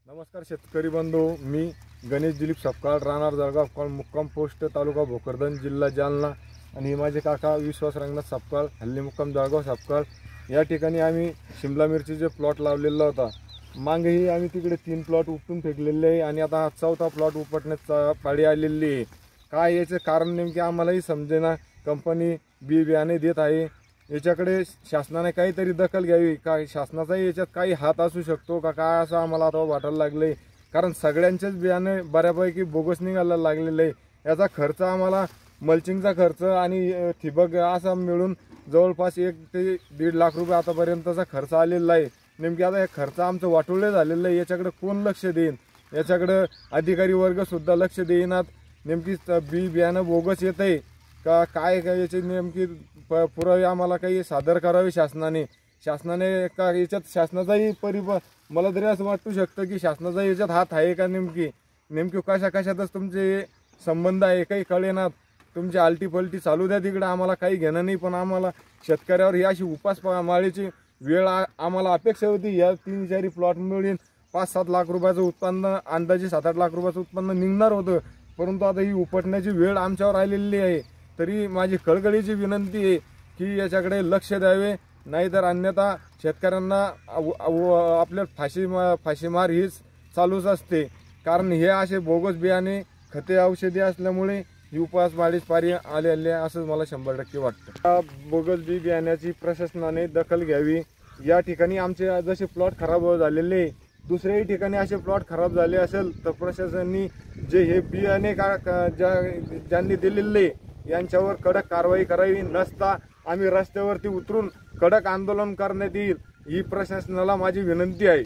नमस्कार शेतकरी बंधू, मी गणेश दिलीप सपकाळ, राहणार जळगाव, मुक्काम पोस्ट, तालुका भोकरदन, जिल्हा जालना। आणि माझे काका विश्वास रंगनाथ सपकाळ, हल्ली मुक्काम जळगाव सपकाळ। या ठिकाणी आम्ही शिमला मिरचीचे प्लॉट लावलेला होता। मागेही आम्ही तिकडे 3 प्लॉट उपटून फेकलेले आहे आणि आता हा 4था प्लॉट उपटण्याचा पाळी आलेली आहे। काय याचे कारण नेमके आम्हालाही समजेना। कंपनी बी बियाणे देत आहे, याच्याकडे शासनाने काहीतरी दखल घ्यावी का? शासनाचाही याच्यात काही हात असू शकतो का काय, असं आम्हाला आता वाटायला लागले। कारण सगळ्यांचेच बियाणे बऱ्यापैकी बोगस निघायला लागलेले आहे। याचा खर्च आम्हाला मल्चिंगचा खर्च आणि ठिबक असा मिळून जवळपास 1 ते 1.5 लाख रुपये आतापर्यंतचा खर्च आलेला आहे। नेमके आता हे खर्च आमचं वाटोळे झालेलं आहे। याच्याकडे कोण लक्ष देईन? याच्याकडे अधिकारी वर्ग सुद्धा लक्ष देईनात। नेमकी बी बियाणं बोगस येत आहे का काय काय, याची नेमकी पुरावे आम्हाला काही सादर करावे शासनाने का? याच्यात शासनाचाही मला तरी असं वाटू शकतं की शासनाचा याच्यात हात आहे का? नेमकी कशातच तुमचे संबंध आहे काही कळेनात। तुमची आलटी पलटी चालू द्या तिकडे, आम्हाला काही घेणं नाही। पण आम्हाला शेतकऱ्यावर ही अशी उपासमारीची वेळ आम्हाला अपेक्षा होती। या 3-4 प्लॉट मिळून 5-7 लाख रुपयाचं उत्पन्न, अंदाजे 7-8 लाख रुपयाचं उत्पन्न निघणार होतं। परंतु आता ही उपटण्याची वेळ आमच्यावर आलेली आहे। तरी माझी कळकळीची विनंती आहे की याच्याकडे लक्ष द्यावे, नाहीतर अन्यथा शेतकऱ्यांना आपल्या फाशीमार हीच चालूच असते। कारण हे असे बोगस बियाणे, खते, औषधी असल्यामुळे ही उपासमारीच पारी आलेली आहे असं मला 100% वाटतं। बोगस बी बियाण्याची प्रशासनाने दखल घ्यावी। या ठिकाणी आमचे जसे प्लॉट खराब झालेले, दुसऱ्याही ठिकाणी असे प्लॉट खराब झाले असेल तर प्रशासनाने जे हे बियाणे ज्यांनी दिलेले यांच्यावर कडक कारवाई करावी, नसता आम्ही रस्त्यावरती उतरून कडक आंदोलन करण्यात येईल, ही प्रशासनाला माझी विनंती आहे।